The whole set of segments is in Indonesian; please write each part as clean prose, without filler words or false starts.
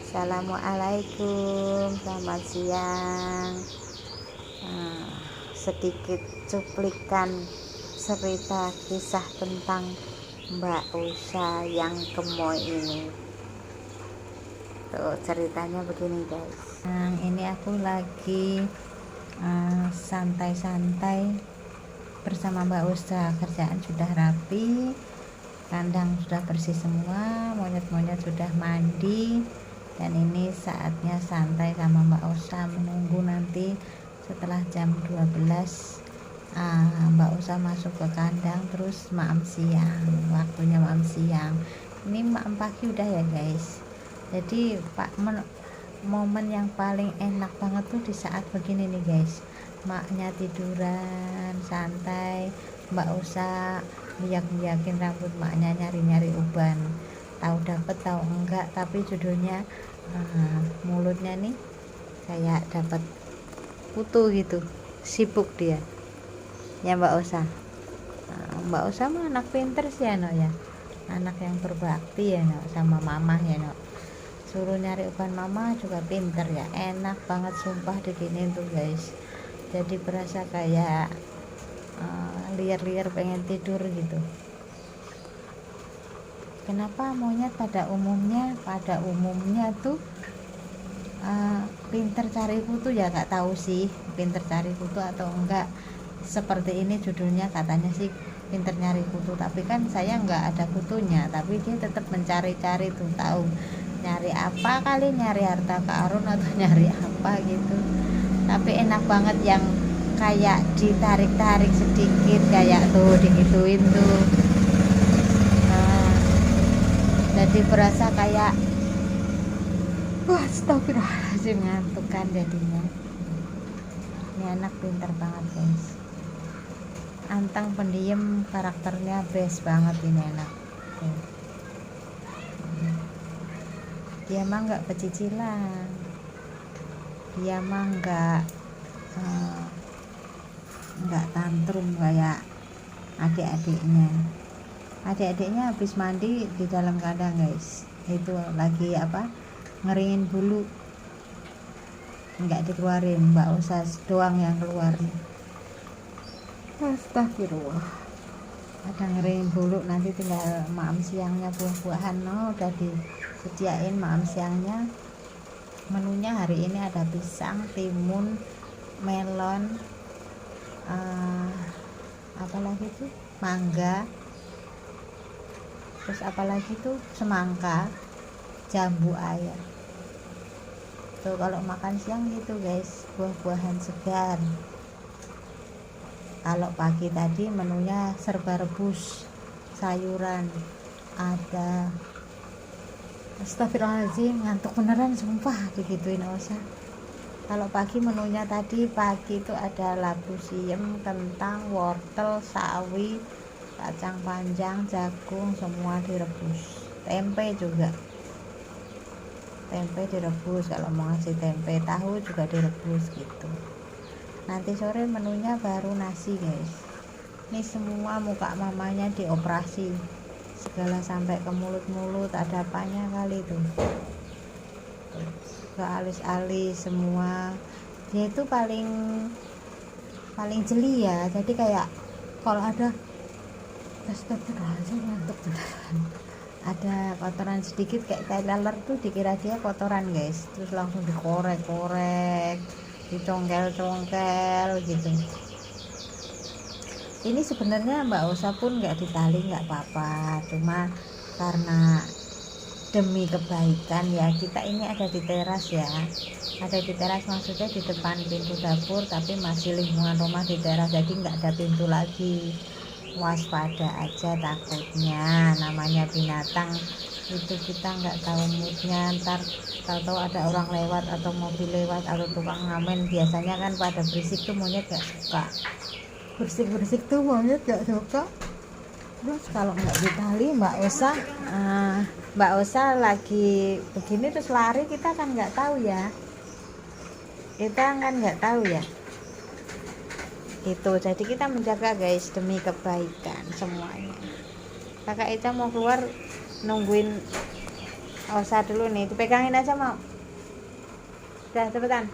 Assalamualaikum, selamat siang. Sedikit cuplikan cerita kisah tentang Mbak Usha yang gemoy ini. Tuh ceritanya begini guys. Ini aku lagi santai-santai bersama Mbak Usha. Kerjaan sudah rapi, kandang sudah bersih semua, monyet-monyet sudah mandi. Dan ini saatnya santai sama Mbak Usha, menunggu nanti setelah jam 12 Mbak Usha masuk ke kandang, terus makan siang, waktunya makan siang. Ini makan pagi udah ya guys. Jadi momen yang paling enak banget tuh di saat begini nih guys, maknya tiduran santai, Mbak Usha biak-biakin rambut maknya, nyari-nyari uban, tahu dapet tahu enggak, tapi judulnya mulutnya nih kayak dapat kutu gitu, sibuk dia ya Mbak Usha. Mbak Usha mah anak pinter sih ya no ya, anak yang berbakti ya no sama mama ya no, suruh nyari uban mama juga pinter ya, enak banget sumpah diginiin tuh guys. Jadi berasa kayak liar-liar pengen tidur gitu. Kenapa monyet pada umumnya tuh pinter cari kutu ya, gak tahu sih pinter cari kutu atau enggak. Seperti ini judulnya, katanya sih pinter nyari kutu, tapi kan saya nggak ada kutunya, tapi dia tetap mencari-cari tuh, tahu nyari apa kali, nyari harta karun atau nyari apa gitu. Tapi enak banget yang kayak ditarik-tarik sedikit kayak tuh digituin tuh. Jadi berasa kayak astagfirullahaladzim, ngantuk kan jadinya. Ini anak pinter banget guys, anteng pendiam, karakternya best banget ini anak. Dia mah nggak pecicilan, dia mah nggak tantrum kayak adik-adiknya habis mandi di dalam kandang guys, itu lagi ngeringin bulu, nggak dikeluarin, Mbak Usha doang yang keluarin. Astagfirullah, ada ngeringin bulu, nanti tinggal makan siangnya buah-buahan. Udah disediain makan siangnya. Menunya hari ini ada pisang, timun, melon, apalagi tuh mangga, terus apalagi tuh semangka, jambu air. Tuh kalau makan siang gitu guys, buah-buahan segar. Kalau pagi tadi menunya serba rebus, sayuran ada. Astagfirullahaladzim, ngantuk beneran sumpah digituin Usha. Kalau pagi menunya tadi pagi itu ada labu siam, kentang, wortel, sawi, kacang panjang, jagung, semua direbus. Tempe juga, tempe direbus, kalau mau ngasih tempe, tahu juga direbus gitu. Nanti sore menunya baru nasi guys. Ini semua muka mamanya dioperasi, segala sampai ke mulut-mulut, ada apanya kali tuh, ke alis-alis semua. Dia itu paling jeli ya, jadi kayak kalau ada astagfirullahaladzim, ngantuk beneran, ada kotoran sedikit kayak tai laler tuh dikira dia kotoran guys, terus langsung dikorek-korek, dicongkel-congkel gitu. Ini sebenarnya Mbak Usha pun nggak ditali nggak apa-apa, cuma karena demi kebaikan ya, kita ini ada di teras ya, ada di teras maksudnya di depan pintu dapur, tapi masih lingkungan rumah di teras, jadi nggak ada pintu lagi. Waspada aja takutnya, namanya binatang itu kita nggak tahu moodnya, ntar tahu-tahu ada orang lewat atau mobil lewat atau tukang ngamen, biasanya kan pada berisik tuh monyet nggak suka, berisik tuh monyet nggak suka. Terus kalau nggak ditali Mbak Usha lagi begini terus lari, kita kan nggak tahu ya, itu. Jadi kita menjaga guys demi kebaikan semuanya. Kakak Ica mau keluar nungguin Osa dulu nih, dipegangin aja mau. Udah cepetan.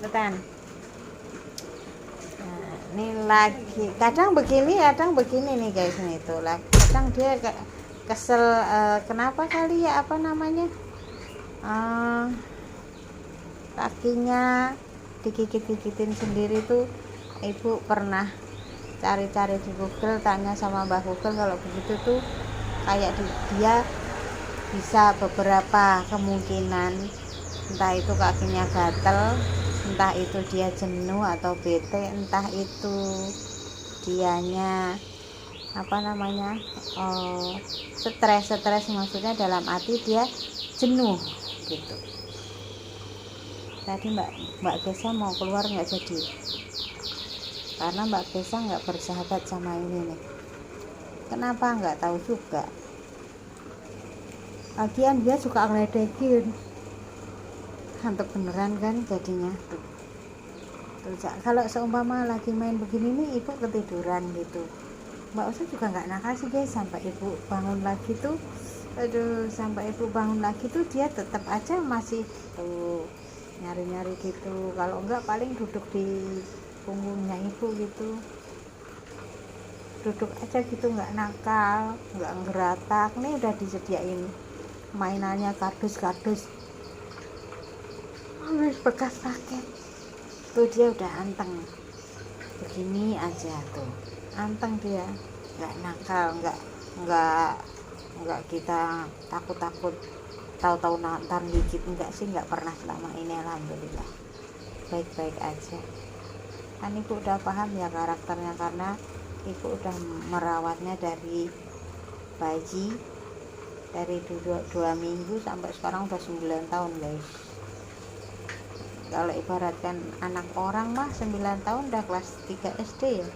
Cepetan. Nah, ini lagi kadang begini nih guys, nih tuh lah. Kadang dia kesel, kenapa kali ya, apa namanya, kakinya digigit-gigitin sendiri tuh. Ibu pernah cari-cari di Google, tanya sama Mbak Google, kalau begitu tuh kayak dia bisa beberapa kemungkinan, entah itu kakinya gatel, entah itu dia jenuh atau bete, entah itu dianya apa namanya, stres, maksudnya dalam arti dia jenuh gitu. Tadi Mbak Gesa mau keluar nggak jadi, karena Mbak Gesa nggak bersahabat sama ini nih. Kenapa nggak tahu juga. Lagian dia suka ngeledekin, hantu beneran kan jadinya tuh. Kalau seumpama lagi main begini nih, ibu ketiduran gitu, Mbak Usa juga nggak nakal sih guys, sampai ibu bangun lagi tuh, dia tetap aja masih tuh nyari-nyari gitu. Kalau enggak paling duduk di punggungnya ibu gitu, duduk aja gitu, nggak nakal, nggak ngeratak. Nih udah disediain mainannya, kardus bekas paket tuh, dia udah anteng begini aja tuh, anteng dia, nggak nakal, nggak kita takut tahu-tahu ntar gigit, enggak sih, nggak pernah selama ini, alhamdulillah baik-baik aja. Kan ibu udah paham ya karakternya, karena ibu udah merawatnya dari bayi, dari 2 minggu sampai sekarang udah 9 tahun guys. Kalau ibaratkan anak orang mah 9 tahun udah kelas 3 SD ya.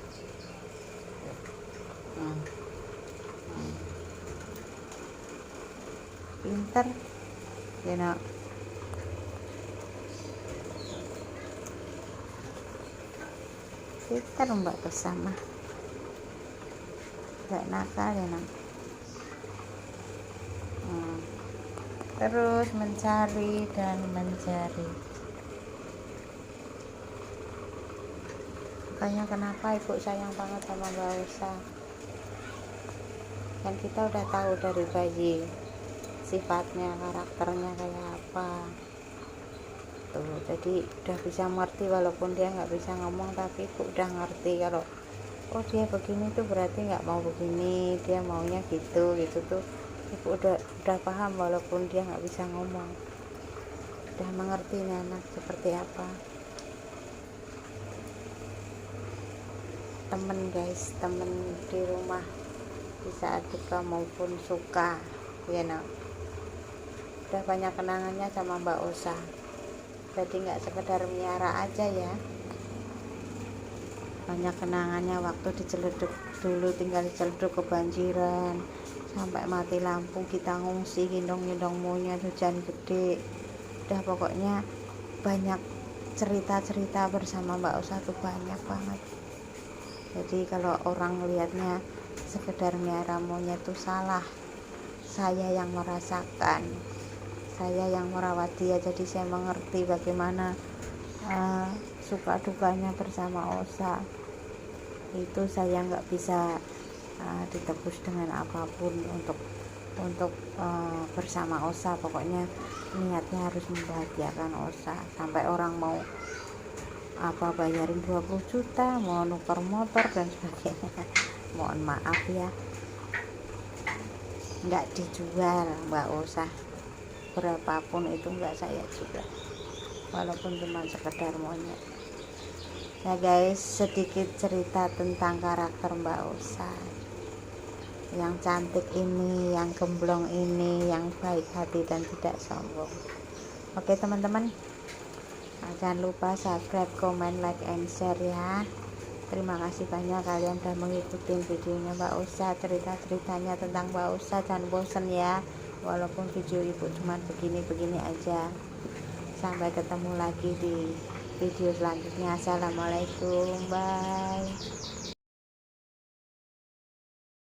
Pinter ya nak. Pinter Mbak bersama, gak nakal ya nak. Terus mencari dan mencari. Makanya kenapa ibu sayang banget sama Mbak Usa, kan kita udah tahu dari bayi sifatnya, karakternya kayak apa tuh. Jadi udah bisa ngerti, walaupun dia nggak bisa ngomong, tapi ibu udah ngerti kalau oh dia begini tuh berarti nggak mau begini, dia maunya gitu tuh. Ibu udah paham, walaupun dia nggak bisa ngomong, udah mengerti nih anak seperti apa. Temen guys, temen di rumah di saat duka maupun suka ya nak. Udah banyak kenangannya sama Mbak Usa, jadi nggak sekedar miara aja ya, banyak kenangannya. Waktu diceleduk dulu, tinggal diceleduk kebanjiran sampai mati lampu, kita ngungsi gendong monyet, hujan gede. Udah pokoknya banyak cerita bersama Mbak Usa tuh, banyak banget. Jadi kalau orang lihatnya sekedar miara monyet tuh salah. Saya yang merasakan, saya yang merawat dia, jadi saya mengerti bagaimana suka dukanya bersama Osa. Itu saya nggak bisa ditebus dengan apapun untuk bersama Osa. Pokoknya niatnya harus membahagiakan Osa, sampai orang mau bayarin 20 juta, mau nuker motor dan sebagainya. Mohon maaf ya, nggak dijual Mbak Osa, berapapun itu nggak saya jual, walaupun cuma sekedar monyet ya guys. Sedikit cerita tentang karakter Mbak Osa yang cantik ini, yang gemblong ini, yang baik hati dan tidak sombong. Oke teman-teman, jangan lupa subscribe, comment, like, and share ya. Terima kasih banyak kalian udah mengikuti videonya Mbak Usa, cerita-ceritanya tentang Mbak Usa. Jangan bosen ya, walaupun video ibu cuma begini-begini aja. Sampai ketemu lagi di video selanjutnya. Assalamualaikum, bye.